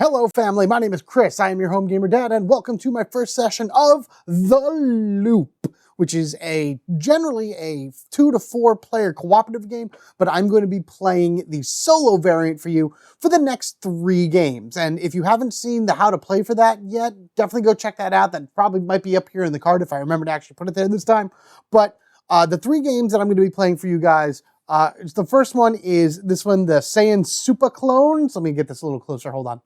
Hello family, my name is Chris, I am your home gamer dad, and welcome to my first session of The Loop, which is generally a 2 to 4 player cooperative game, but I'm going to be playing the solo variant for you for the next 3 games. And if you haven't seen the how to play for that yet, definitely go check that out. That probably might be up here in the card if I remember to actually put it there this time. But the 3 games that I'm going to be playing for you guys, the first one is this one, the Sayan Supa Clones. Let me get this a little closer, hold on.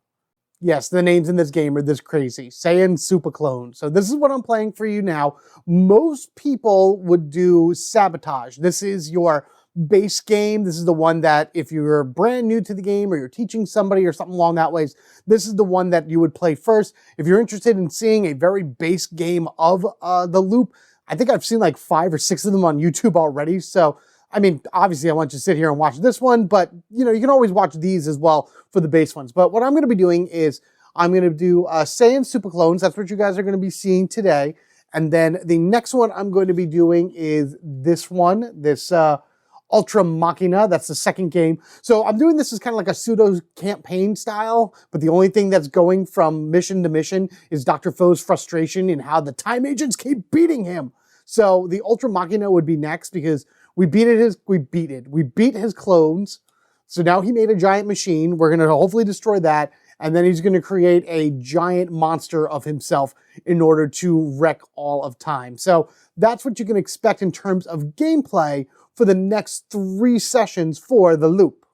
Yes, the names in this game are this crazy. Sayan Supa Clones. So this is what I'm playing for you now. Most people would do Sabotage. This is your base game. This is the one that if you're brand new to the game or you're teaching somebody or something along that ways, this is the one that you would play first. If you're interested in seeing a very base game of The Loop, I think I've seen like 5 or 6 of them on YouTube already. So I mean, obviously I want you to sit here and watch this one, but you know, you can always watch these as well for the base ones. But what I'm going to be doing is I'm going to do Sayan Supa Clones. That's what you guys are going to be seeing today. And then the next one I'm going to be doing is this one, this Ultra Machina. That's the second game. So I'm doing this as kind of like a pseudo campaign style, but the only thing that's going from mission to mission is Dr. Faux's frustration in how the time agents keep beating him. So the Ultra Machina would be next because we beat his clones. So now he made a giant machine. We're going to hopefully destroy that. And then he's going to create a giant monster of himself in order to wreck all of time. So that's what you can expect in terms of gameplay for the next 3 sessions for The Loop.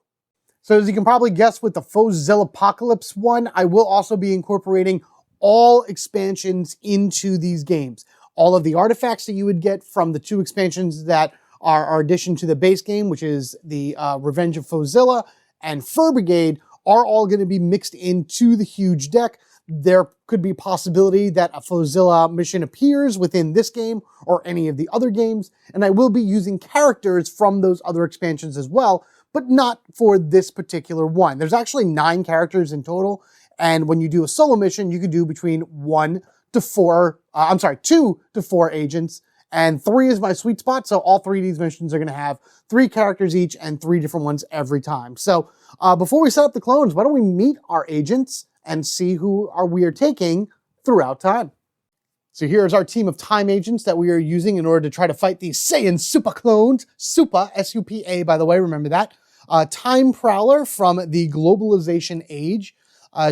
So as you can probably guess with the Fauxzilla Apocalypse one, I will also be incorporating all expansions into these games. All of the artifacts that you would get from the 2 expansions that are our addition to the base game, which is the Revenge of Fauxzilla and Fur Brigade, are all going to be mixed into the huge deck. There could be a possibility that a Fauxzilla mission appears within this game or any of the other games, and I will be using characters from those other expansions as well, but not for this particular one. There's actually 9 characters in total, and when you do a solo mission, you could do between 2 to 4 agents, and 3 is my sweet spot, so all 3 of these missions are going to have 3 characters each and 3 different ones every time. So before we set up the clones, why don't we meet our agents and see who we are taking throughout time. So here's our team of time agents that we are using in order to try to fight these Sayan Supa Clones. Supa, S-U-P-A, by the way, remember that. Time Prowler from the Globalization Age.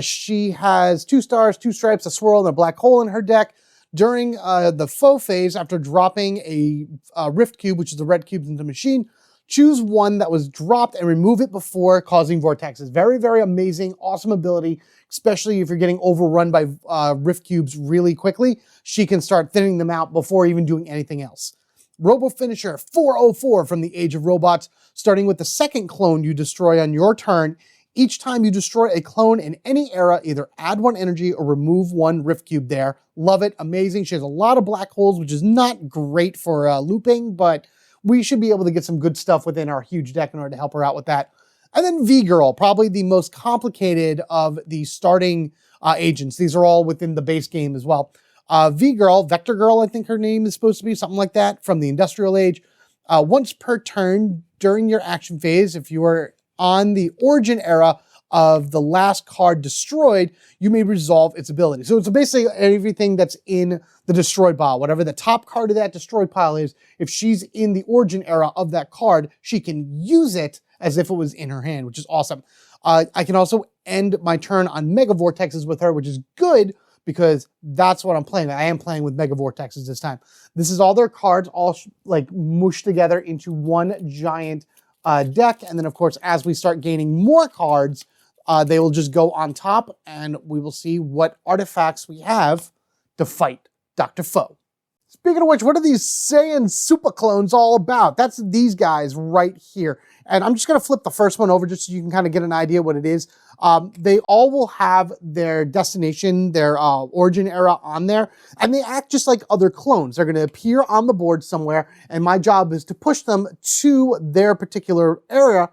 She has 2 stars, 2 stripes, a swirl, and a black hole in her deck. During the Faux phase, after dropping a Rift Cube, which is the red cubes into the machine, choose one that was dropped and remove it before causing vortexes. Very, very amazing, awesome ability, especially if you're getting overrun by Rift Cubes really quickly. She can start thinning them out before even doing anything else. Robo Finisher 404 from the Age of Robots, starting with the second clone you destroy on your turn. Each time you destroy a clone in any era, either add 1 energy or remove 1 Rift Cube there. Love it, amazing. She has a lot of black holes, which is not great for looping, but we should be able to get some good stuff within our huge deck in order to help her out with that. And then V-Girl, probably the most complicated of the starting agents. These are all within the base game as well. V-Girl, Vector Girl, I think her name is supposed to be, something like that, from the Industrial Age. Once per turn during your action phase, if you are on the origin era of the last card destroyed, you may resolve its ability. So it's basically everything that's in the destroyed pile. Whatever the top card of that destroyed pile is, if she's in the origin era of that card, she can use it as if it was in her hand, which is awesome. I can also end my turn on Mega Vortexes with her, which is good because that's what I'm playing. I am playing with Mega Vortexes this time. This is all their cards, all like mushed together into one giant deck. And then, of course, as we start gaining more cards, they will just go on top, and we will see what artifacts we have to fight Dr. Faux. Speaking of which, what are these Sayan Supa Clones all about? That's these guys right here. And I'm just going to flip the first one over just so you can kind of get an idea what it is. They all will have their destination, their origin era on there, and they act just like other clones. They're going to appear on the board somewhere, and my job is to push them to their particular era,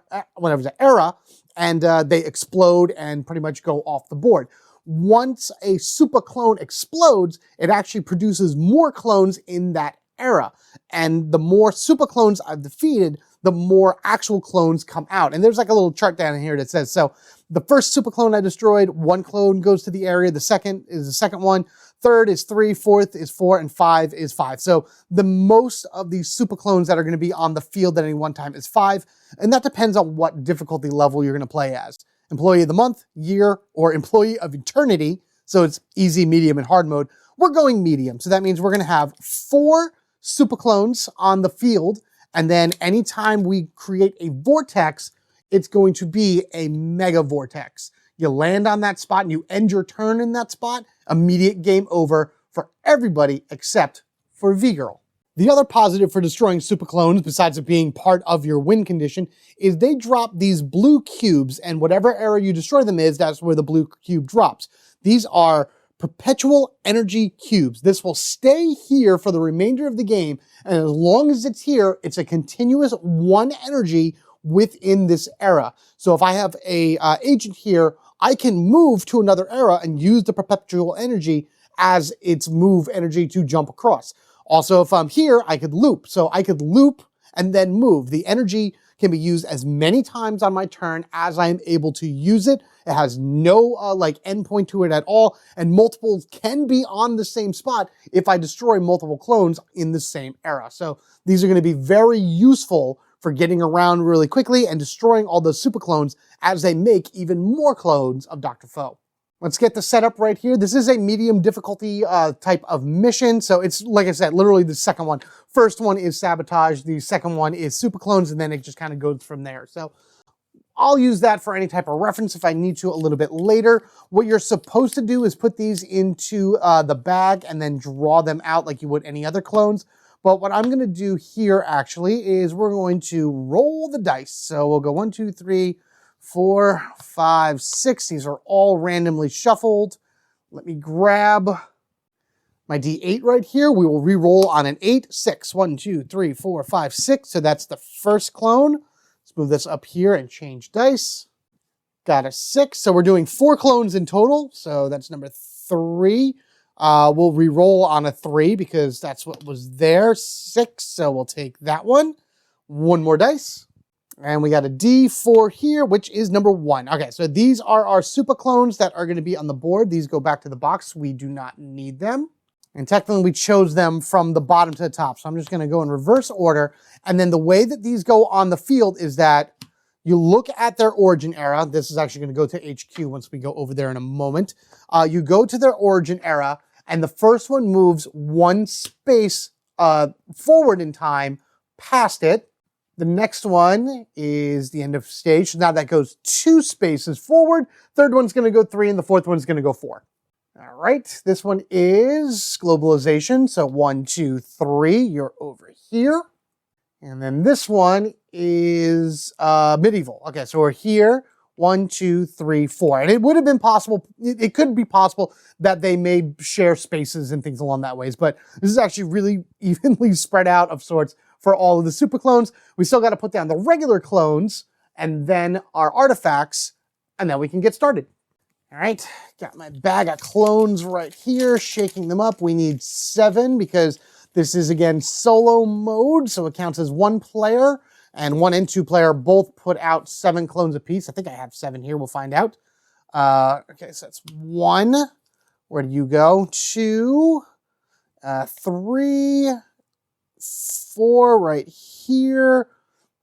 and they explode and pretty much go off the board. Once a Supa Clone explodes, it actually produces more clones in that era. And the more Supa Clones I've defeated, the more actual clones come out. And there's like a little chart down here that says, so the first super clone I destroyed, 1 clone goes to the area. The second is the second one. Third is 3, fourth is 4, and 5 is 5. So the most of these super clones that are going to be on the field at any one time is 5. And that depends on what difficulty level you're going to play as. Employee of the month, year, or employee of eternity. So it's easy, medium, and hard mode. We're going medium. So that means we're going to have 4 super clones on the field. And then anytime we create a vortex, it's going to be a mega vortex. You land on that spot and you end your turn in that spot, immediate game over for everybody except for V-Girl. The other positive for destroying super clones, besides it being part of your win condition, is they drop these blue cubes, and whatever area you destroy them is, that's where the blue cube drops. These are perpetual energy cubes. This will stay here for the remainder of the game, and as long as it's here, it's a continuous 1 energy within this era. So if I have a agent here, I can move to another era and use the perpetual energy as its move energy to jump across. Also, if I'm here, I could loop. So I could loop and then move. The energy can be used as many times on my turn as I am able to use it. It has no like endpoint to it at all, and multiples can be on the same spot if I destroy multiple clones in the same era. So these are going to be very useful for getting around really quickly and destroying all those super clones as they make even more clones of Dr. Faux. Let's get the setup right here. This is a medium difficulty type of mission. So it's, like I said, literally the second one. First one is sabotage. The second one is super clones, and then it just kind of goes from there. So I'll use that for any type of reference if I need to a little bit later. What you're supposed to do is put these into the bag and then draw them out like you would any other clones. But what I'm going to do here actually is we're going to roll the dice. So we'll go 1, 2, 3, 4, 5, 6. These are all randomly shuffled. Let me grab my D8 right here. We will re-roll on an 8, 6. 1, 2, 3, 4, 5, 6. So that's the first clone. Let's move this up here and change dice. Got a 6. So we're doing 4 clones in total. So that's number 3. We'll re-roll on a 3 because that's what was there. 6, so we'll take that one. 1 more dice. And we got a D4 here, which is number 1. Okay, so these are our super clones that are going to be on the board. These go back to the box. We do not need them. And technically, we chose them from the bottom to the top. So I'm just going to go in reverse order. And then the way that these go on the field is that you look at their origin era. This is actually going to go to HQ once we go over there in a moment. You go to their origin era, and the first one moves 1 space forward in time past it. The next one is the end of stage. So now that goes 2 spaces forward. Third one's going to go 3, and the fourth one's going to go 4. All right, this one is globalization. So 1, 2, 3, you're over here. And then this one is medieval. Okay, so we're here. 1, 2, 3, 4. And it would have been possible, it could be possible that they may share spaces and things along that ways, but this is actually really evenly spread out of sorts for all of the super clones. We still got to put down the regular clones and then our artifacts, and then we can get started. All right, got my bag of clones right here, shaking them up. We need 7 because this is, again, solo mode, so it counts as 1 player. And 1 and 2 player both put out 7 clones apiece. I think I have 7 here. We'll find out. Okay, so that's 1. Where do you go? 2, 3, 4 right here.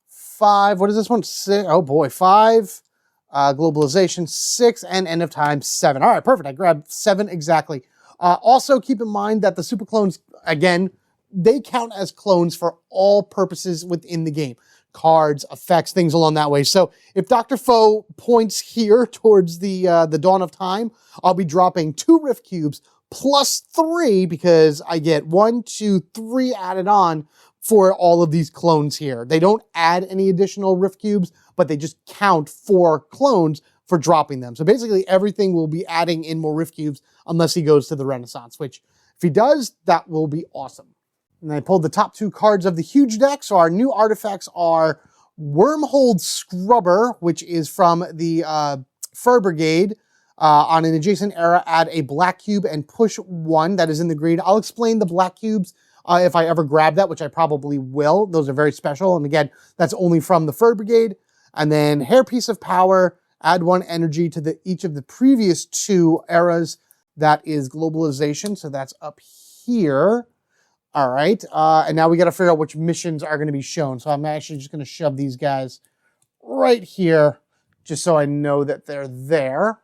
5. What is this one? 6. Oh boy, 5. Globalization 6 and end of time 7. All right, perfect. I grabbed 7 exactly. Also, keep in mind that the super clones, again, they count as clones for all purposes within the game. Cards, effects, things along that way. So if Dr. Faux points here towards the dawn of time, I'll be dropping 2 Rift Cubes plus 3 because I get 1, 2, 3 added on for all of these clones here. They don't add any additional Rift Cubes, but they just count 4 clones for dropping them. So basically everything will be adding in more Rift Cubes unless he goes to the Renaissance, which if he does, that will be awesome. And I pulled the top 2 cards of the huge deck. So our new artifacts are Wormhole Scrubber, which is from the Fur Brigade. On an adjacent era, add a black cube and push 1 that is in the grid. I'll explain the black cubes if I ever grab that, which I probably will. Those are very special. And again, that's only from the Fur Brigade. And then Hairpiece of Power, add 1 energy to each of the previous 2 eras. That is globalization. So that's up here. All right. And now we got to figure out which missions are going to be shown. So I'm actually just going to shove these guys right here, just so I know that they're there.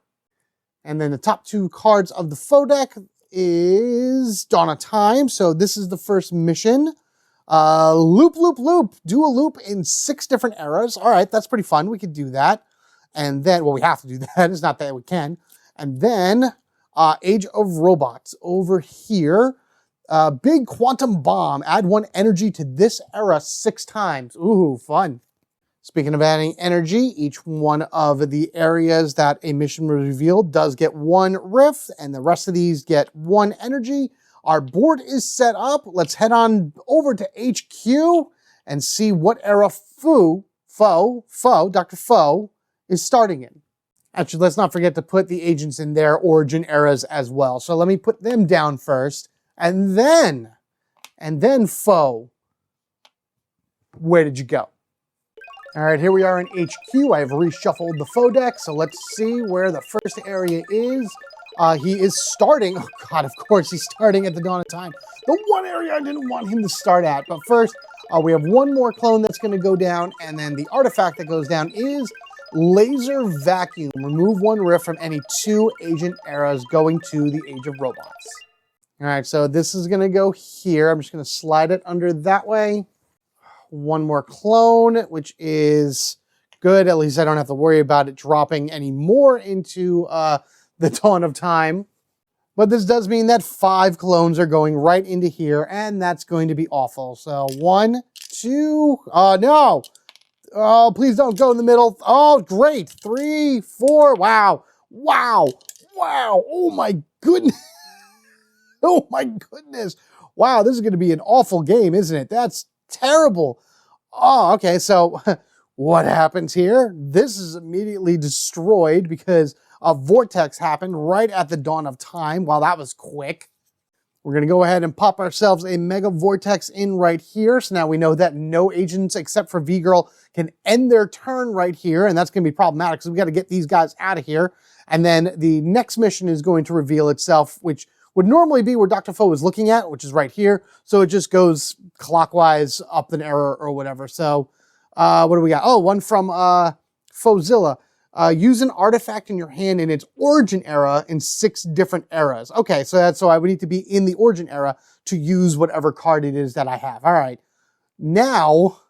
And then the top 2 cards of the Faux deck is Dawn of Time. So this is the first mission. Loop, loop, loop. Do a loop in 6 different eras. All right, that's pretty fun. We could do that. And then, well, we have to do that. It's not that we can. And then Age of Robots over here. Big Quantum Bomb. Add 1 energy to this era 6 times. Ooh, fun. Speaking of adding energy, each one of the areas that a mission was revealed does get 1 riff, and the rest of these get 1 energy. Our board is set up. Let's head on over to HQ and see what era Faux, Dr. Faux, is starting in. Actually, let's not forget to put the agents in their origin eras as well. So let me put them down first, and then Faux. Where did you go? All right, here we are in HQ. I have reshuffled the Faux deck, so let's see where the first area is. He is starting, oh God, of course, he's starting at the Dawn of Time. The one area I didn't want him to start at. But first, we have 1 more clone that's going to go down, and then the artifact that goes down is Laser Vacuum. Remove 1 riff from any 2 agent eras going to the Age of Robots. All right, so this is going to go here. I'm just going to slide it under that way. 1 more clone, which is good. At least I don't have to worry about it dropping any more into the Dawn of Time. But this does mean that 5 clones are going right into here, and that's going to be awful. So 1, 2, no. Oh, please don't go in the middle. Oh, great. 3, 4, wow. Wow. Wow. Oh my goodness. Oh my goodness. Wow, this is going to be an awful game, isn't it? That's terrible. Oh, okay, so what happens here? This is immediately destroyed because a vortex happened right at the Dawn of Time. Wow, that was quick. We're going to go ahead and pop ourselves a Mega Vortex in right here. So now we know that no agents except for V-Girl can end their turn right here, and that's going to be problematic, so we got to get these guys out of here. And then the next mission is going to reveal itself, which would normally be where Dr. Faux is looking at, which is right here. So it just goes clockwise up an error or whatever. So what do we got? Oh, 1 from Fauxzilla. Use an artifact in your hand in its origin era in 6 different eras. Okay, so I would need to be in the origin era to use whatever card it is that I have. All right. Now,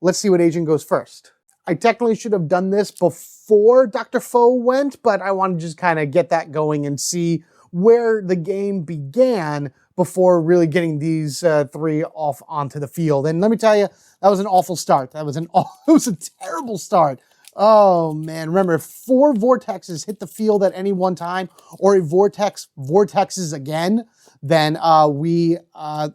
let's see what agent goes first. I technically should have done this before Dr. Faux went, but I want to just kind of get that going and see where the game began before really getting these 3 off onto the field. And let me tell you, that was an awful start. It was a terrible start. Oh man, remember, if 4 vortexes hit the field at any one time, or a vortex vortexes again, then we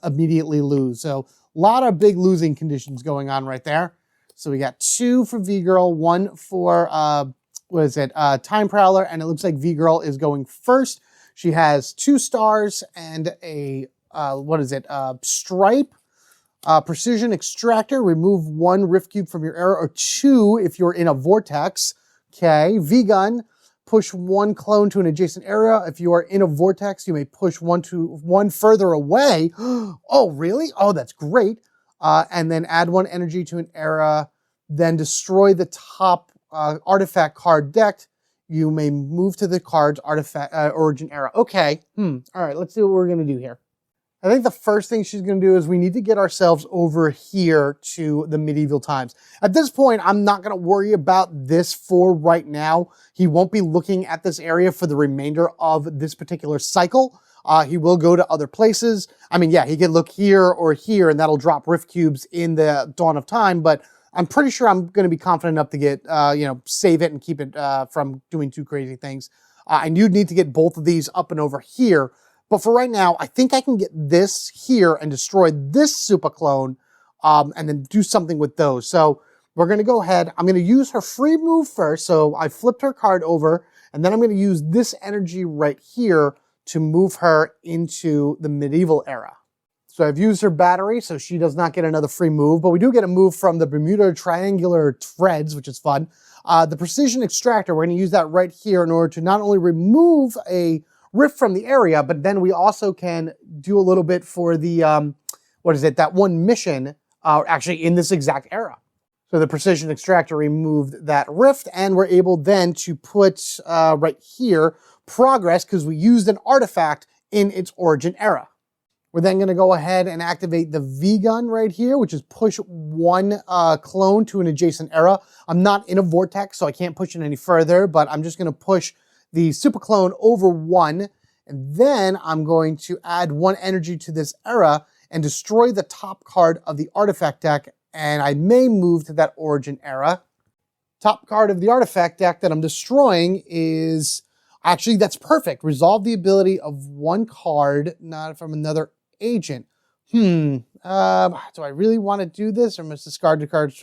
immediately lose. So a lot of big losing conditions going on right there. So we got 2 for V-Girl, 1 for, Time Prowler, and it looks like V-Girl is going first. She has 2 stars and a, stripe. Precision Extractor, remove 1 Rift Cube from your era, or 2 if you're in a vortex. Okay, V-Gun, push 1 clone to an adjacent area. If you are in a vortex, you may push 1 further away. Oh, really? Oh, that's great. And then add 1 energy to an era, then destroy the top artifact card decked. You may move to the card's artifact origin era. Okay, all right, let's see what we're gonna do here. I think the first thing she's going to do is we need to get ourselves over here to the medieval times. At this point, I'm not going to worry about this for right now. He won't be looking at this area for the remainder of this particular cycle. He will go to other places. I mean, yeah, he can look here or here, and that'll drop Rift Cubes in the Dawn of Time, but I'm pretty sure I'm going to be confident enough to get, save it and keep it from doing too crazy things. I do need to get both of these up and over here. But for right now, I think I can get this here and destroy this Supa Clone and then do something with those. So we're going to go ahead. I'm going to use her free move first. So I flipped her card over, and then I'm going to use this energy right here to move her into the medieval era. So I've used her battery, so she does not get another free move, but we do get a move from the Bermuda Triangular Threads, which is fun. The Precision Extractor, we're going to use that right here in order to not only remove a rift from the area, but then we also can do a little bit for the, that one mission, actually in this exact era. So the Precision Extractor removed that rift, and we're able then to put right here, Progress, because we used an artifact in its origin era. We're then going to go ahead and activate the V-Gun right here, which is push one clone to an adjacent era. I'm not in a vortex, so I can't push it any further, but I'm just going to push the Supa Clone over one, and then I'm going to add one energy to this era and destroy the top card of the artifact deck, and I may move to that origin era. Top card of the artifact deck that I'm destroying is... Actually, that's perfect. Resolve the ability of one card, not from another agent. Do I really want to do this, or must discard the cards?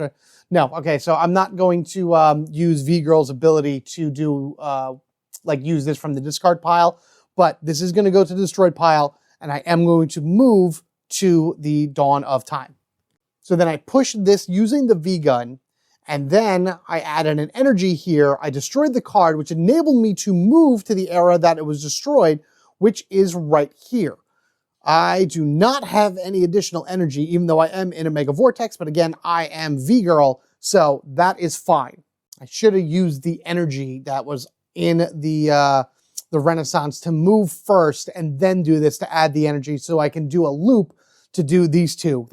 No. Okay, so I'm not going to use V-Girl's ability to do use this from the discard pile, but this is going to go to the destroyed pile, and I am going to move to the Dawn of Time. So then I push this using the V-Gun, and then I added an energy here. I destroyed the card, which enabled me to move to the era that it was destroyed, which is right here. I do not have any additional energy, even though I am in a Mega Vortex, but again, I am V-Girl, so that is fine. I should have used the energy that was in the Renaissance to move first and then do this to add the energy so I can do a loop to do these two.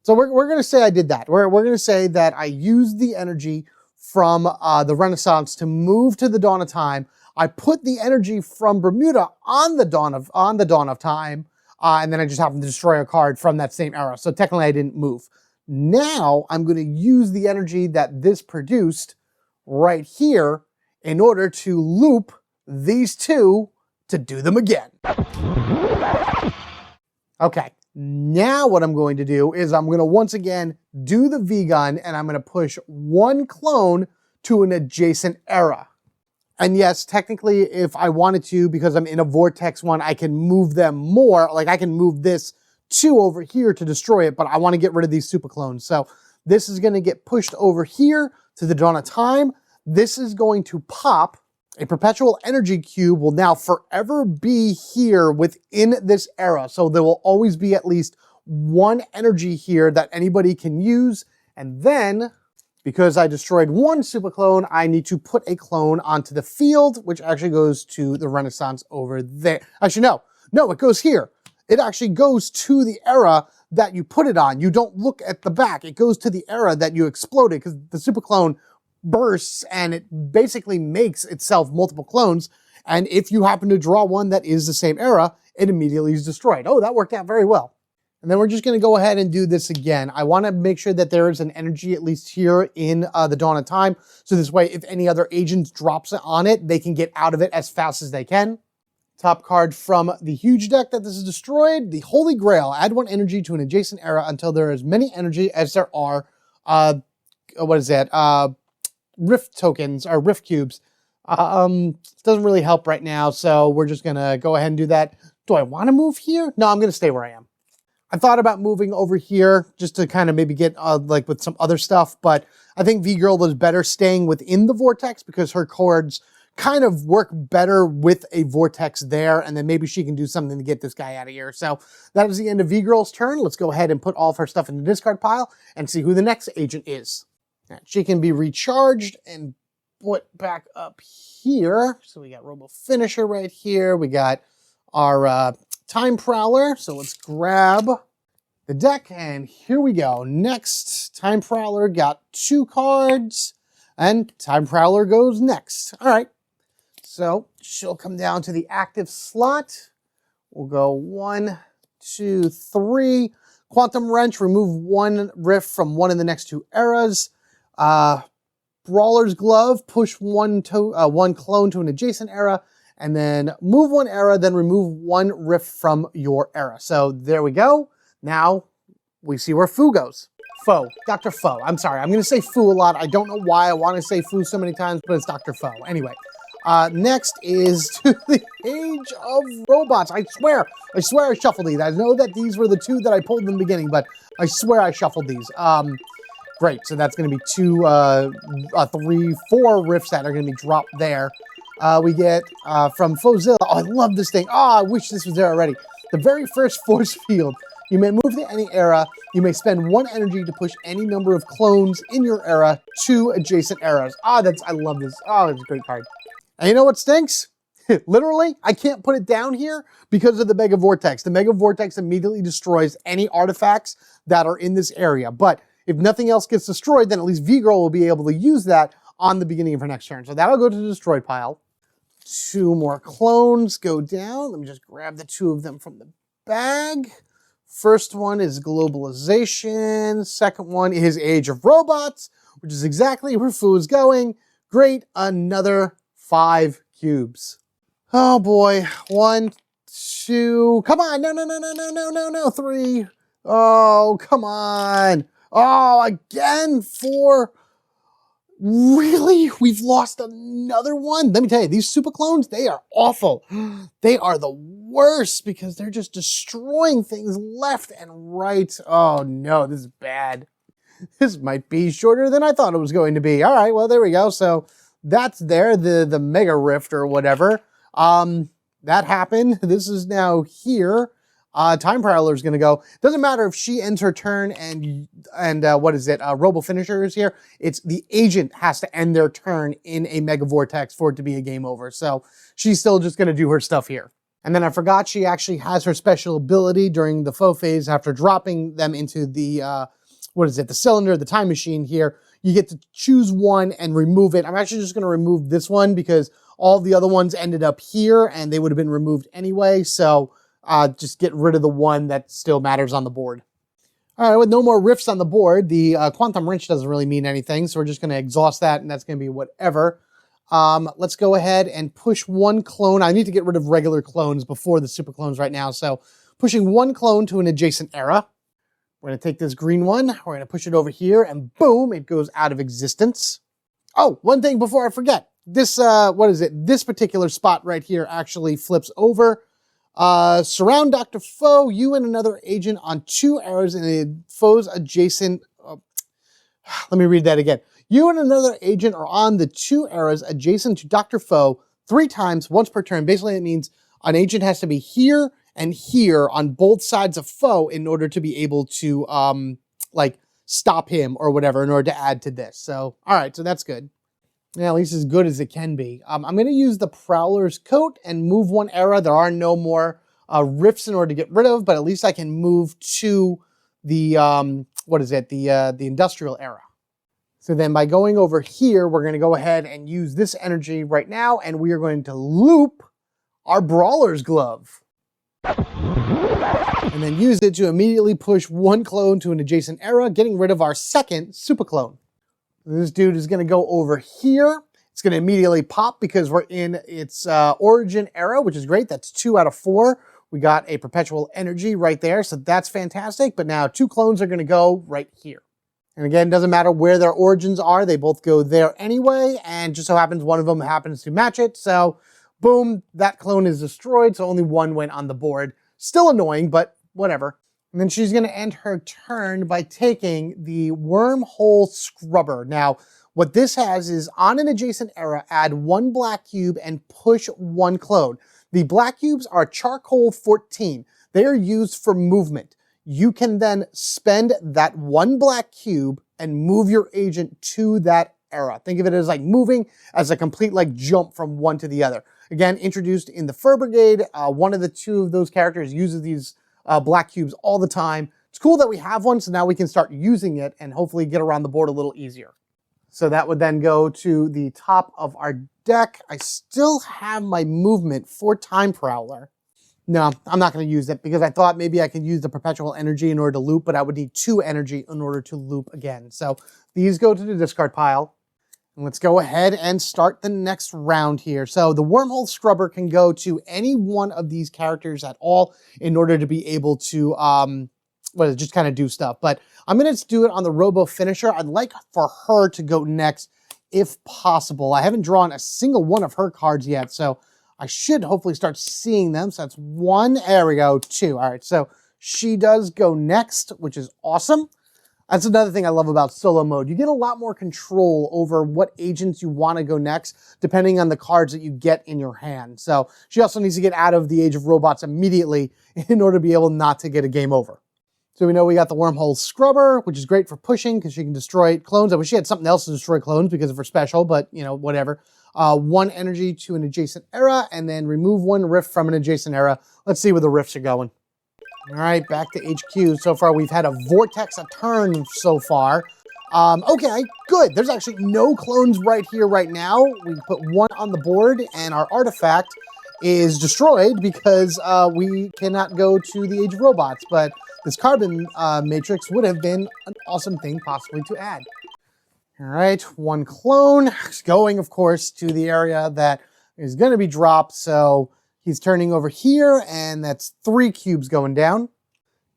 So we're going to say I did that. We're going to say that I used the energy from the Renaissance to move to the Dawn of Time. I put the energy from Bermuda on the Dawn of Time, and then I just happened to destroy a card from that same era. So technically I didn't move. Now I'm going to use the energy that this produced right here in order to loop these two to do them again. Okay. Now what I'm going to do is I'm going to once again do the V-Gun, and I'm going to push one clone to an adjacent era. And yes, technically if I wanted to, because I'm in a Vortex one, I can move them more. Like I can move this two over here to destroy it, but I want to get rid of these Supa Clones. So this is going to get pushed over here to the Dawn of Time. This is going to pop. A perpetual energy cube will now forever be here within this era. So there will always be at least one energy here that anybody can use. And then, because I destroyed one Supa Clone, I need to put a clone onto the field, which actually goes to the Renaissance over there. Actually, no, it goes here. It actually goes to the era that you put it on. You don't look at the back. It goes to the era that you exploded, because the Supa Clone bursts and it basically makes itself multiple clones, and if you happen to draw one that is the same era, it immediately is destroyed. Oh, that worked out very well. And then we're just going to go ahead and do this again. I want to make sure that there is an energy at least here in the Dawn of Time, so this way if any other agent drops it on it, they can get out of it as fast as they can. Top card from the huge deck that this is destroyed, the Holy Grail. Add one energy to an adjacent era until there is many energy as there are rift tokens, or rift cubes. Doesn't really help right now, so we're just gonna go ahead and do that. Do I want to move here? No, I'm gonna stay where I am. I thought about moving over here just to kind of maybe get with some other stuff, but I think V-Girl was better staying within the Vortex because her cards kind of work better with a Vortex there, and then maybe she can do something to get this guy out of here. So that is the end of V-Girl's turn. Let's go ahead and put all of her stuff in the discard pile and see who the next agent is. She can be recharged and put back up here. So we got Robo Finisher right here. We got our Time Prowler. So let's grab the deck, and here we go. Next, Time Prowler got 2 cards, and Time Prowler goes next. All right. So she'll come down to the active slot. We'll go 1, 2, 3. Quantum Wrench, remove 1 rift from one of the next 2 eras. Brawler's Glove, push one clone to an adjacent era, and then move 1 era, then remove 1 rift from your era. So there we go. Now we see where Faux goes. Faux, Dr. Faux. I'm sorry, I'm going to say Faux a lot. I don't know why I want to say Faux so many times, but it's Dr. Faux. Anyway, Next is to the Age of Robots. I swear I shuffled these. I know that these were the two that I pulled in the beginning, but I swear I shuffled these. Great, so that's going to be 2, 3, 4 rifts that are going to be dropped there. We get from Fauxzilla. Oh, I love this thing. Oh, I wish this was there already. The very first force field. You may move to any era. You may spend 1 energy to push any number of clones in your era to adjacent eras. Ah, I love this. Oh, it's a great card. And you know what stinks? Literally, I can't put it down here because of the Mega Vortex. The Mega Vortex immediately destroys any artifacts that are in this area. But if nothing else gets destroyed, then at least V-Girl will be able to use that on the beginning of her next turn. So that'll go to the destroy pile. 2 more clones go down. Let me just grab the 2 of them from the bag. First one is Globalization. Second one is Age of Robots, which is exactly where Fu is going. Great, another 5 cubes. Oh boy, 1, 2, come on, no, 3. Oh, come on. Oh, again, 4. Really? We've lost another one? Let me tell you, these super clones, they are awful. They are the worst because they're just destroying things left and right. Oh no, this is bad. This might be shorter than I thought it was going to be. All right, well, there we go. So that's there, the Mega Rift or whatever. That happened. This is now here. Time Prowler is going to go. Doesn't matter if she ends her turn and what is it? Robo Finisher is here. It's the agent has to end their turn in a Mega Vortex for it to be a game over. So she's still just going to do her stuff here. And then I forgot she actually has her special ability during the Faux phase after dropping them into the, what is it? The cylinder, the time machine here. You get to choose one and remove it. I'm actually just going to remove this one because all the other ones ended up here and they would have been removed anyway. So just get rid of the one that still matters on the board. All right, with no more rifts on the board, the Quantum Wrench doesn't really mean anything, so we're just going to exhaust that, and that's going to be whatever. Let's go ahead and push 1 clone. I need to get rid of regular clones before the super clones right now, so pushing 1 clone to an adjacent era. We're going to take this green one, we're going to push it over here, and boom, it goes out of existence. Oh, one thing before I forget. This, what is it? This particular spot right here actually flips over. Surround Dr. Faux, you and another agent on 2 eras in a Faux's adjacent... let me read that again. You and another agent are on the 2 eras adjacent to Dr. Faux 3 times, once per turn. Basically, it means an agent has to be here and here on both sides of Faux in order to be able to, like, stop him or whatever in order to add to this. So, all right, so that's good. Yeah, at least as good as it can be. I'm going to use the Prowler's Coat and move 1 era. There are no more rifts in order to get rid of, but at least I can move to the, what is it, the Industrial era. So then by going over here, we're going to go ahead and use this energy right now, and we are going to loop our Brawler's Glove. And then use it to immediately push 1 clone to an adjacent era, getting rid of our second Super Clone. This dude is going to go over here. It's going to immediately pop because we're in its origin era, which is great. That's 2 out of 4. We got a perpetual energy right there, so that's fantastic. But now 2 clones are going to go right here. And again, it doesn't matter where their origins are. They both go there anyway, and just so happens one of them happens to match it. So boom, that clone is destroyed, so only 1 went on the board. Still annoying, but whatever. And then she's going to end her turn by taking the Wormhole Scrubber. Now, what this has is on an adjacent era, add 1 black cube and push 1 clone. The black cubes are charcoal 14. They are used for movement. You can then spend that 1 black cube and move your agent to that era. Think of it as like moving as a complete like jump from one to the other. Again, introduced in the Fur Brigade. One of the 2 of those characters uses these black cubes all the time. It's cool that we have one, so now we can start using it and hopefully get around the board a little easier. So that would then go to the top of our deck. I still have my movement for Time Prowler. No, I'm not going to use it because I thought maybe I could use the perpetual energy in order to loop, but I would need 2 energy in order to loop again. So these go to the discard pile. And let's go ahead and start the next round here. So the Wormhole Scrubber can go to any one of these characters at all in order to be able to, just kind of do stuff. But I'm going to do it on the Robo Finisher. I'd like for her to go next if possible. I haven't drawn a single one of her cards yet, so I should hopefully start seeing them. So that's 1, there we go, 2. All right, so she does go next, which is awesome. That's another thing I love about solo mode. You get a lot more control over what agents you want to go next, depending on the cards that you get in your hand. So she also needs to get out of the Age of Robots immediately in order to be able not to get a game over. So we know we got the Wormhole Scrubber, which is great for pushing because she can destroy clones. I wish she had something else to destroy clones because of her special, but you know, whatever. 1 energy to an adjacent era, and then remove 1 rift from an adjacent era. Let's see where the rifts are going. All right, back to HQ. So far, we've had a vortex a turn so far. Okay, good. There's actually no clones right here, right now. We put 1 on the board, and our artifact is destroyed because we cannot go to the Age of Robots. But this carbon matrix would have been an awesome thing possibly to add. All right, 1 clone. It's going, of course, to the area that is going to be dropped. So he's turning over here, and that's 3 cubes going down.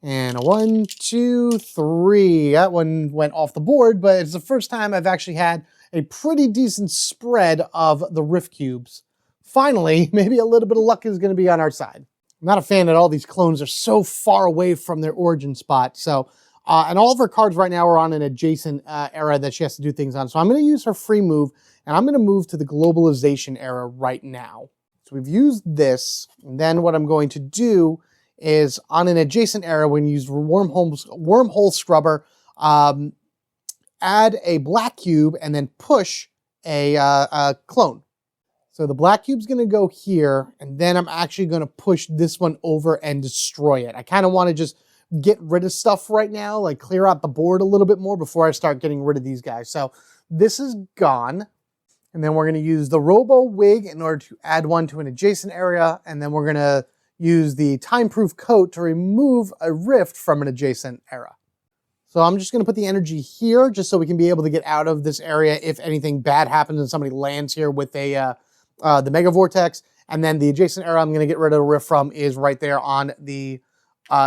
And 1, 2, 3. That one went off the board, but it's the first time I've actually had a pretty decent spread of the rift cubes. Finally, maybe a little bit of luck is going to be on our side. I'm not a fan that all these clones are so far away from their origin spot. So, and all of her cards right now are on an adjacent era that she has to do things on. So I'm going to use her free move, and I'm going to move to the globalization era right now. So we've used this, and then what I'm going to do is on an adjacent era, when you use Wormhole Scrubber, add a black cube and then push a clone. So the black cube's going to go here, and then I'm actually going to push this one over and destroy it. I kind of want to just get rid of stuff right now, like clear out the board a little bit more before I start getting rid of these guys. So this is gone. And then we're going to use the Robo Wig in order to add 1 to an adjacent area. And then we're going to use the Time-Proof Coat to remove a rift from an adjacent era. So I'm just going to put the energy here just so we can be able to get out of this area if anything bad happens and somebody lands here with a the Mega Vortex. And then the adjacent era I'm going to get rid of the rift from is right there on the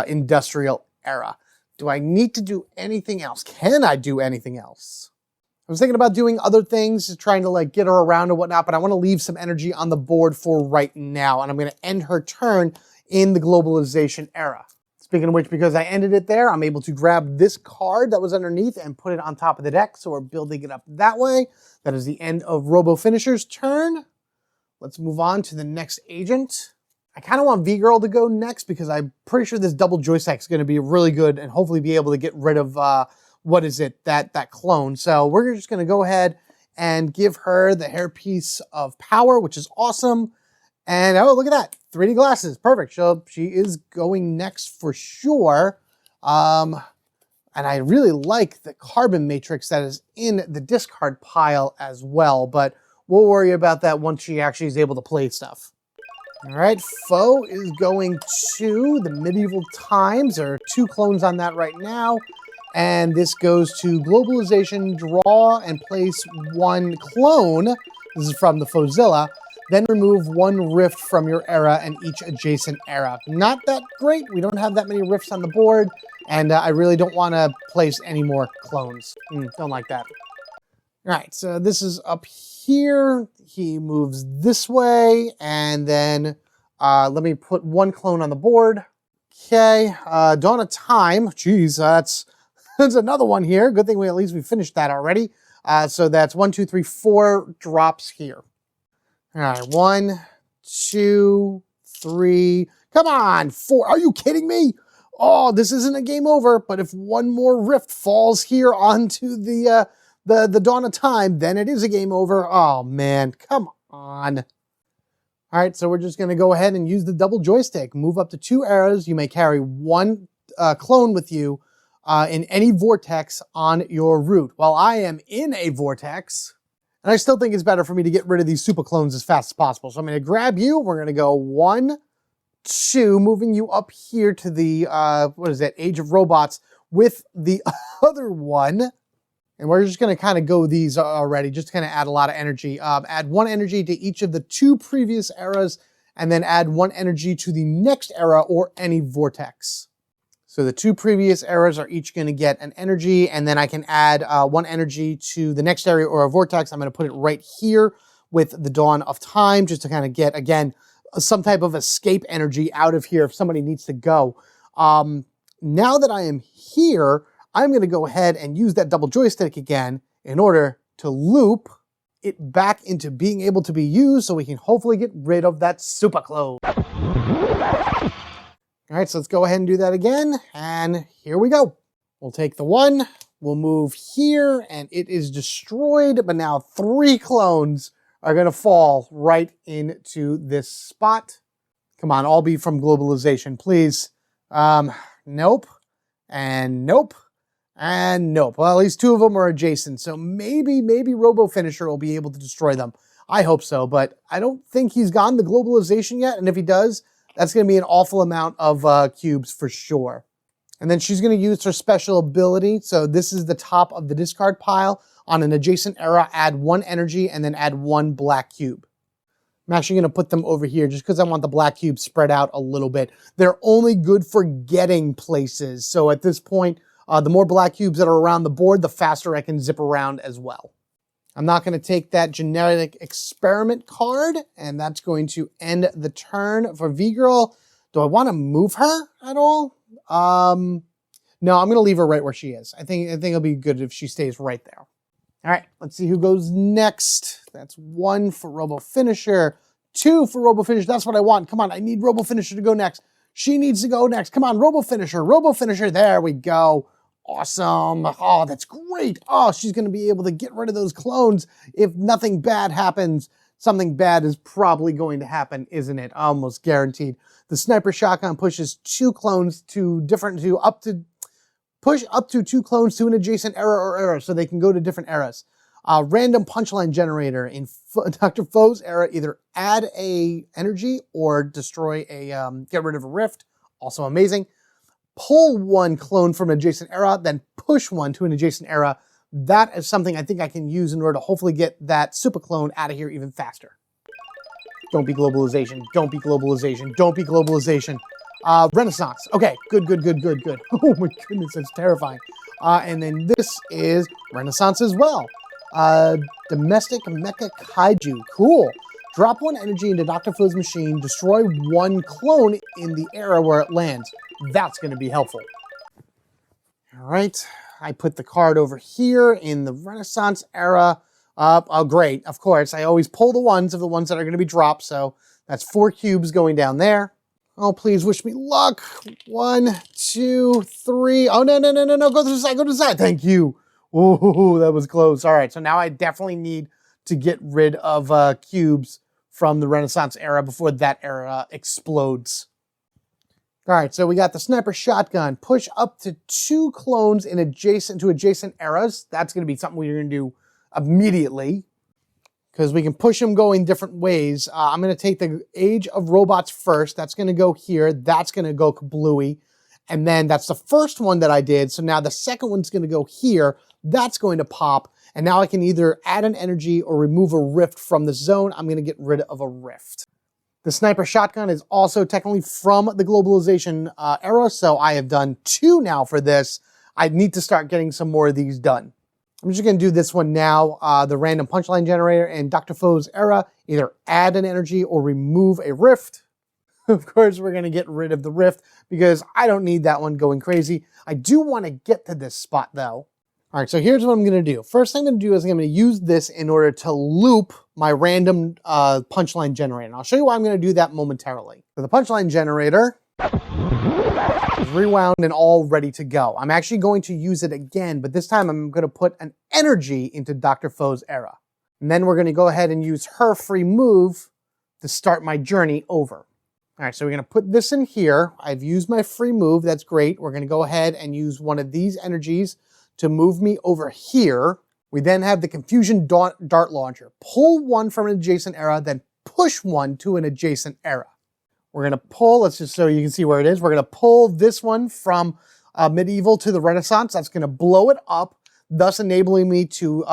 Industrial era. Do I need to do anything else? Can I do anything else? I was thinking about doing other things, trying to like get her around and whatnot, but I want to leave some energy on the board for right now. And I'm going to end her turn in the globalization era. Speaking of which, because I ended it there, I'm able to grab this card that was underneath and put it on top of the deck. So we're building it up that way. That is the end of Robo Finisher's turn. Let's move on to the next agent. I kind of want V-Girl to go next because I'm pretty sure this double joystick is going to be really good and hopefully be able to get rid of, what is it, that clone. So we're just going to go ahead and give her the hairpiece of power, which is awesome. And oh, look at that, 3D glasses, perfect. So she is going next for sure. And I really like the carbon matrix that is in the discard pile as well, but we'll worry about that once she actually is able to play stuff. All right, Faux is going to the medieval times. There are 2 clones on that right now. And this goes to globalization, draw, and place 1 clone. This is from the Fauxzilla. Then remove 1 rift from your era and each adjacent era. Not that great. We don't have that many rifts on the board. And I really don't want to place any more clones. Don't like that. All right, so this is up here. He moves this way. And then let me put 1 clone on the board. Okay, Dawn of Time. Jeez, that's another one here. Good thing at least we finished that already. So that's 1, 2, 3, 4 drops here. All right, 1, 2, 3. Come on, 4. Are you kidding me? Oh, this isn't a game over. But if 1 more rift falls here onto the Dawn of Time, then it is a game over. Oh man, come on. All right, so we're just going to go ahead and use the double joystick. Move up to 2 eras. You may carry 1 clone with you in any vortex on your route. While I am in a vortex, and I still think it's better for me to get rid of these super clones as fast as possible. So I'm going to grab you. We're going to go 1, 2, moving you up here to the, what is that, Age of Robots with the other one. And we're just going to kind of go these already, just to kind of add a lot of energy. Add 1 energy to each of the 2 previous eras, and then add 1 energy to the next era or any vortex. So the two previous eras are each going to get an energy, and then I can add one energy to the next area or a vortex. I'm going to put it right here with the Dawn of Time, just to kind of get, again, some type of escape energy out of here if somebody needs to go. Now that I am here, I'm going to go ahead and use that double joystick again in order to loop it back into being able to be used so we can hopefully get rid of that Supa Clone. All right, so let's go ahead and do that again, and here we go. We'll take the one, we'll move here, and it is destroyed, but now 3 clones are gonna fall right into this spot. Come on, all be from globalization, please. Nope, and nope, and nope. Well, at least 2 of them are adjacent, so maybe Robo Finisher will be able to destroy them. I hope so, but I don't think he's gotten the globalization yet, and if he does, that's going to be an awful amount of cubes for sure. And then she's going to use her special ability. So this is the top of the discard pile. On an adjacent era, add 1 energy and then add 1 black cube. I'm actually going to put them over here just because I want the black cubes spread out a little bit. They're only good for getting places. So at this point, the more black cubes that are around the board, the faster I can zip around as well. I'm not going to take that genetic experiment card, and that's going to end the turn for V-Girl. Do I want to move her at all? No, I'm going to leave her right where she is. I think it'll be good if she stays right there. All right, let's see who goes next. That's 1 for Robo Finisher, 2 for Robo Finisher. That's what I want. Come on, I need Robo Finisher to go next. She needs to go next. Come on, Robo Finisher, Robo Finisher. There we go. Awesome. Oh, that's great. Oh, she's going to be able to get rid of those clones. If nothing bad happens, something bad is probably going to happen, isn't it? Almost guaranteed. The sniper shotgun pushes 2 clones push up to 2 clones to an adjacent era or era so they can go to different eras. Random punchline generator in Dr. Faux's era, either add a energy or destroy a, get rid of a rift. Also amazing. Pull 1 clone from an adjacent era, then push 1 to an adjacent era. That is something I think I can use in order to hopefully get that Supa Clone out of here even faster. Don't be globalization. Don't be globalization. Don't be globalization. Renaissance. Okay, good. Oh my goodness, that's terrifying. And then this is Renaissance as well. Domestic Mecha Kaiju. Cool. Drop 1 energy into Dr. Faux's machine. Destroy 1 clone in the era where it lands. That's going to be helpful. All right. I put the card over here in the Renaissance era. Oh, great. Of course, I always pull the ones of the ones that are going to be dropped. So that's 4 cubes going down there. Oh, please wish me luck. 1, 2, 3. Oh, no. Go to the side. Go to the side. Thank you. Oh, that was close. All right. So now I definitely need to get rid of cubes from the Renaissance era before that era explodes. All right, so we got the sniper shotgun. Push up to 2 clones in adjacent eras. That's going to be something we're going to do immediately because we can push them going different ways. I'm going to take the Age of Robots first. That's going to go here. That's going to go kablooey. And then that's the first one that I did. So now the second one's going to go here. That's going to pop. And now I can either add an energy or remove a rift from the zone. I'm going to get rid of a rift. The sniper shotgun is also technically from the globalization era, so I have done 2 now for this. I need to start getting some more of these done. I'm just going to do this one now. The random punchline generator in Dr. Faux's era, either add an energy or remove a rift. Of course, we're going to get rid of the rift because I don't need that one going crazy. I do want to get to this spot though. All right, so here's what I'm going to do. First thing I'm going to do is I'm going to use this in order to loop my random punchline generator. And I'll show you why I'm going to do that momentarily. So the punchline generator is rewound and all ready to go. I'm actually going to use it again, but this time I'm going to put an energy into Dr. Faux's era. And then we're going to go ahead and use her free move to start my journey over. All right, so we're going to put this in here. I've used my free move. That's great. We're going to go ahead and use one of these energies to move me over here. We then have the Confusion Dart Launcher. Pull 1 from an adjacent era, then push 1 to an adjacent era. We're going to pull, let's just so you can see where it is. We're going to pull this one from Medieval to the Renaissance. That's going to blow it up, thus enabling me to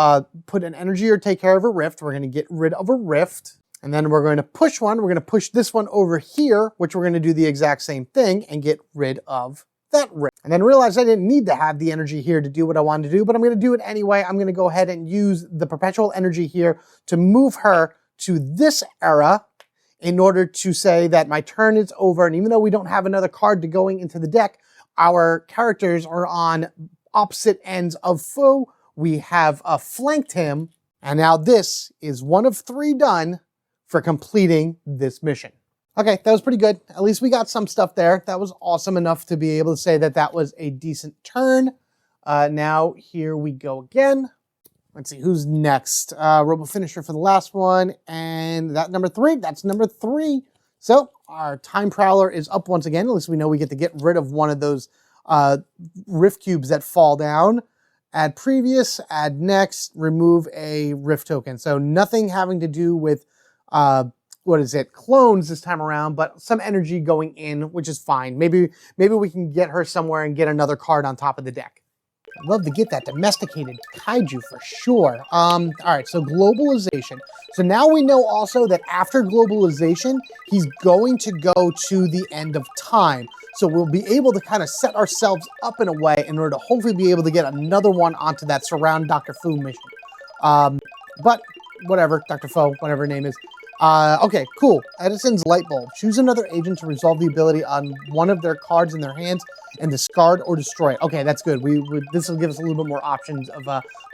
put an energy or take care of a rift. We're going to get rid of a rift. And then we're going to push one. We're going to push this one over here, which we're going to do the exact same thing and get rid of that rift. and then realized I didn't need to have the energy here to do what I wanted to do, but I'm going to do it anyway. I'm going to go ahead and use the perpetual energy here to move her to this era in order to say that my turn is over. And even though we don't have another card to going into the deck, our characters are on opposite ends of Faux. We have flanked him, and now this is 1 of 3 done for completing this mission. Okay, that was pretty good. At least we got some stuff there. That was awesome enough to be able to say that that was a decent turn. Now, here we go again. Let's see, who's next? Robo Finisher for the last one, and that number 3, that's number 3. So, our Time Prowler is up once again. At least we know we get to get rid of one of those rift cubes that fall down. Add previous, add next, remove a rift token. So, nothing having to do with clones this time around, but some energy going in, which is fine. Maybe we can get her somewhere and get another card on top of the deck. I'd love to get that domesticated kaiju for sure. All right, so globalization. So now we know also that after globalization, he's going to go to the end of time. So we'll be able to kind of set ourselves up in a way in order to hopefully be able to get another one onto that Surround Dr. Fu mission. But whatever, Dr. Faux, whatever her name is. Okay, cool. Edison's light bulb. Choose another agent to resolve the ability on one of their cards in their hands and discard or destroy it. Okay, that's good. This will give us a little bit more options of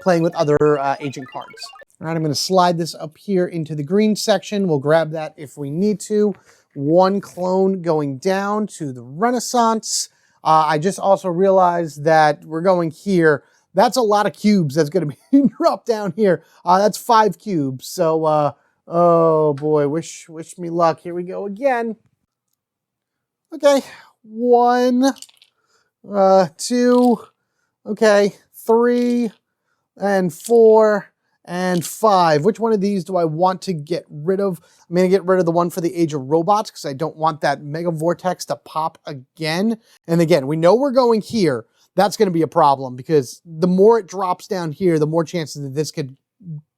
playing with other agent cards. All right, I'm going to slide this up here into the green section. We'll grab that if we need to. 1 clone going down to the Renaissance. I just also realized that we're going here. That's a lot of cubes that's going to be dropped down here. That's 5 cubes. So, oh boy, wish me luck. Here we go again. Okay, 1, 2, okay, 3, and 4, and 5. Which one of these do I want to get rid of? I'm going to get rid of the one for the Age of Robots because I don't want that Mega Vortex to pop again. And again, we know we're going here. That's going to be a problem because the more it drops down here, the more chances that this could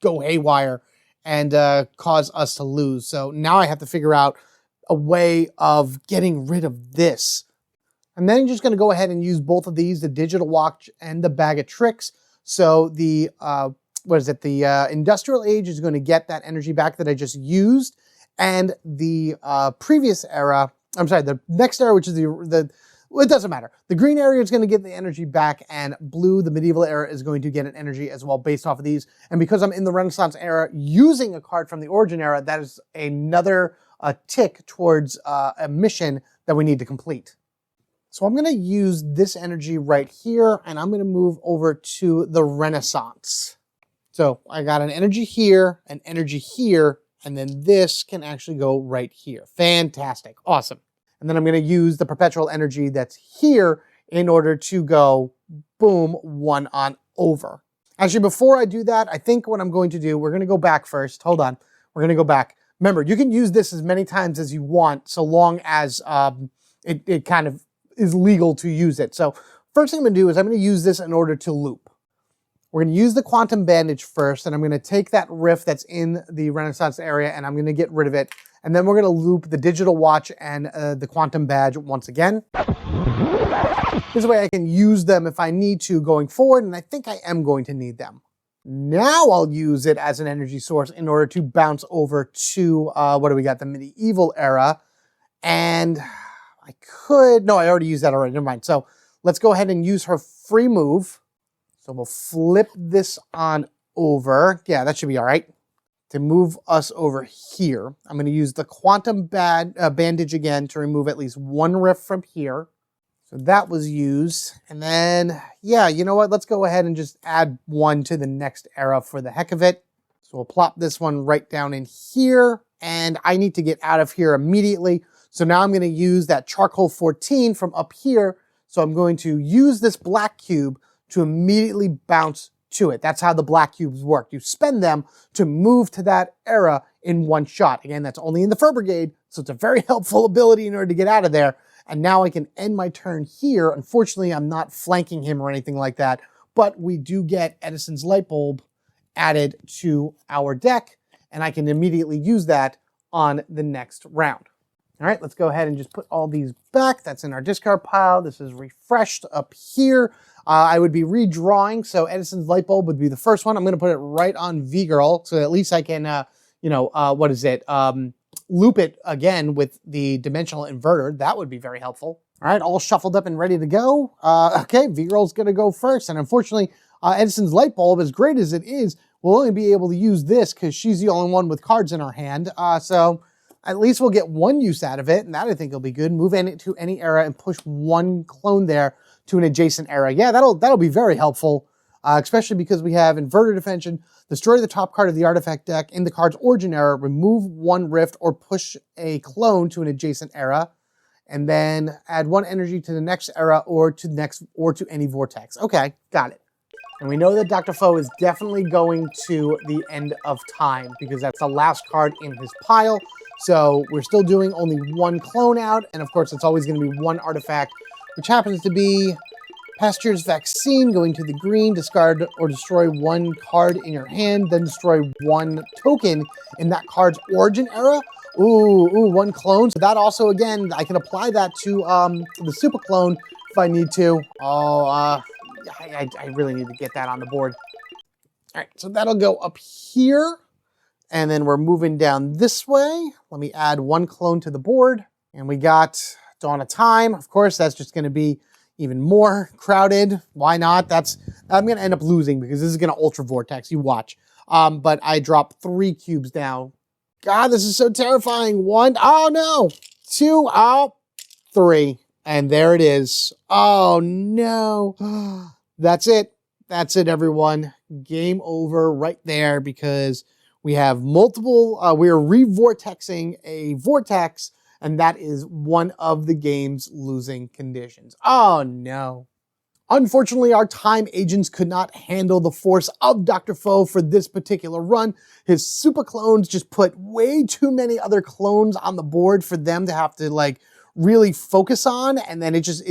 go haywire and cause us to lose. So now I have to figure out a way of getting rid of this. And then I'm just going to go ahead and use both of these, the Digital Watch and the Bag of Tricks. So the, the Industrial Age is going to get that energy back that I just used. And the previous era, I'm sorry, the next era, which is well, it doesn't matter. The green area is going to get the energy back, and blue, the medieval era, is going to get an energy as well based off of these. And because I'm in the Renaissance era using a card from the Origin era, that is another tick towards a mission that we need to complete. So I'm going to use this energy right here, and I'm going to move over to the Renaissance. So I got an energy here, and then this can actually go right here. Fantastic. Awesome. And then I'm going to use the perpetual energy that's here in order to go, boom, 1 on over. Actually, before I do that, I think what I'm going to do, we're going to go back first. Hold on. We're going to go back. Remember, you can use this as many times as you want, so long as it kind of is legal to use it. So first thing I'm going to do is I'm going to use this in order to loop. We're going to use the Quantum Bandage first, and I'm going to take that rift that's in the Renaissance area, and I'm going to get rid of it. And then we're going to loop the Digital Watch and the Quantum Badge once again. This way I can use them if I need to going forward, and I think I am going to need them. Now I'll use it as an energy source in order to bounce over to, what do we got, the medieval era. And I could, no, I already used that already, never mind. So let's go ahead and use her free move. So we'll flip this on over. Yeah, that should be all right. To move us over here, I'm going to use the Quantum Bandage again to remove at least 1 rift from here. So that was used. And then, yeah, you know what? Let's go ahead and just add 1 to the next era for the heck of it. So we'll plop this one right down in here. And I need to get out of here immediately. So now I'm going to use that Charcoal 14 from up here. So I'm going to use this black cube to immediately bounce to it. That's how the black cubes work. You spend them to move to that era in 1 shot. Again, that's only in the Fur Brigade, so it's a very helpful ability in order to get out of there. And now I can end my turn here. Unfortunately, I'm not flanking him or anything like that, but we do get Edison's light bulb added to our deck, and I can immediately use that on the next round. All right, let's go ahead and just put all these back. That's in our discard pile. This is refreshed up here. I would be redrawing, so Edison's light bulb would be the first one. I'm going to put it right on V-Girl, so at least I can, loop it again with the dimensional inverter. That would be very helpful. All right, all shuffled up and ready to go. Okay, V-Girl's going to go first, and unfortunately, Edison's light bulb, as great as it is, will only be able to use this because she's the only one with cards in her hand. So at least we'll get one use out of it, and that I think will be good. Move it to any era and push one clone there to an adjacent era. Yeah, that'll be very helpful, especially because we have Inverted Defension, destroy the top card of the artifact deck in the card's origin era, remove one rift, or push a clone to an adjacent era, and then add one energy to the next era or to any vortex. Okay, got it. And we know that Dr. Faux is definitely going to the end of time because that's the last card in his pile. So we're still doing only one clone out. And of course, it's always going to be one artifact, which happens to be Pasteur's Vaccine, going to the green, discard or destroy one card in your hand, then destroy one token in that card's origin era. Ooh, one clone. So that also, again, I can apply that to the Supa Clone if I need to. I really need to get that on the board. All right, so that'll go up here. And then we're moving down this way. Let me add one clone to the board. And we got Dawn of Time. Of course, that's just going to be even more crowded. Why not? I'm going to end up losing because this is going to Ultra Vortex. You watch. But I dropped 3 cubes now. God, this is so terrifying. 1. Oh, no. 2. Oh, 3. And there it is. Oh, no. That's it. That's it, everyone. Game over right there because we have multiple, we're re-vortexing a vortex, and that is one of the game's losing conditions. Oh, no. Unfortunately, our time agents could not handle the force of Dr. Faux for this particular run. His Supa Clones just put way too many other clones on the board for them to have to, like, really focus on, and then it just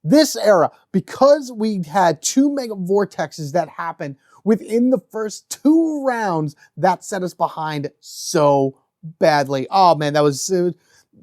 this era, because we had 2 mega vortexes that happened within the first 2 rounds, that set us behind so badly. Oh man, that was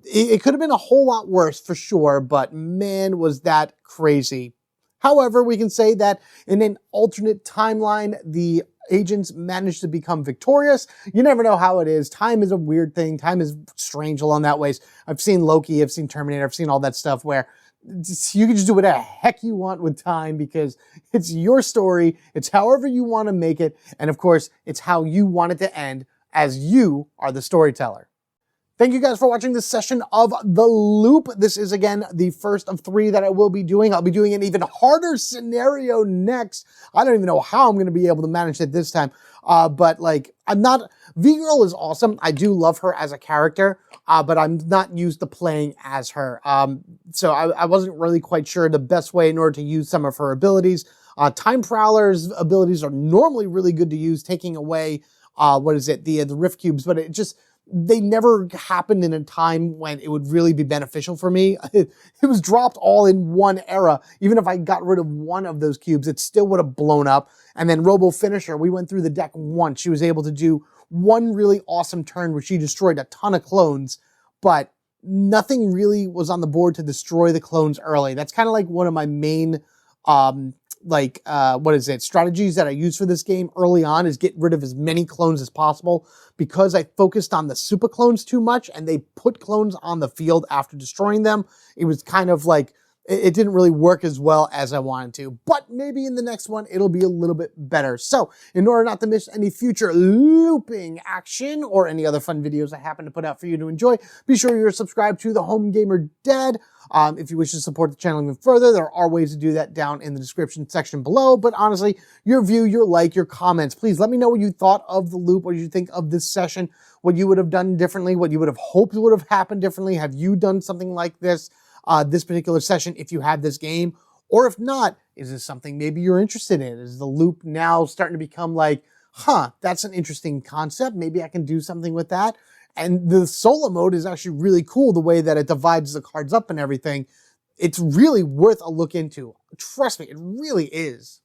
it could have been a whole lot worse for sure, but man, was that crazy. However, we can say that in an alternate timeline, the agents managed to become victorious. You never know how it is. Time is a weird thing. Time is strange along that ways. I've seen Loki, I've seen Terminator, I've seen all that stuff where you can just do whatever the heck you want with time because it's your story. It's however you want to make it. And of course, it's how you want it to end as you are the storyteller. Thank you guys for watching this session of The Loop. This is, again, the first of 3 that I will be doing. I'll be doing an even harder scenario next. I don't even know how I'm going to be able to manage it this time. But, like, V-Girl is awesome. I do love her as a character, but I'm not used to playing as her. So I wasn't really quite sure the best way in order to use some of her abilities. Time Prowler's abilities are normally really good to use, taking away, the Rift Cubes, but they never happened in a time when it would really be beneficial for me. It was dropped all in one era. Even if I got rid of one of those cubes, it still would have blown up. And then Robo Finisher, we went through the deck once. She was able to do one really awesome turn where she destroyed a ton of clones, but nothing really was on the board to destroy the clones early. That's kind of like one of my main strategies that I use for this game early on is get rid of as many clones as possible because I focused on the Supa Clones too much and they put clones on the field after destroying them. It was kind of like, it didn't really work as well as I wanted to, but maybe in the next one, it'll be a little bit better. So in order not to miss any future looping action or any other fun videos I happen to put out for you to enjoy, be sure you're subscribed to the Home Gamer Dad. If you wish to support the channel even further, there are ways to do that down in the description section below. But honestly, your view, your like, your comments, please let me know what you thought of the loop, what you think of this session, what you would have done differently, what you would have hoped would have happened differently. Have you done something like this? This particular session if you have this game, or if not, is this something maybe you're interested in? Is the loop now starting to become like, that's an interesting concept. Maybe I can do something with that. And the solo mode is actually really cool, the way that it divides the cards up and everything. It's really worth a look into. Trust me, it really is.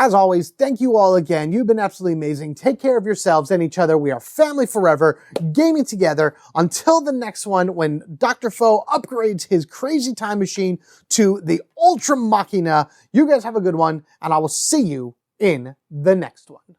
As always, thank you all again. You've been absolutely amazing. Take care of yourselves and each other. We are family forever, gaming together. Until the next one, when Dr. Faux upgrades his crazy time machine to the Ultra Machina. You guys have a good one, and I will see you in the next one.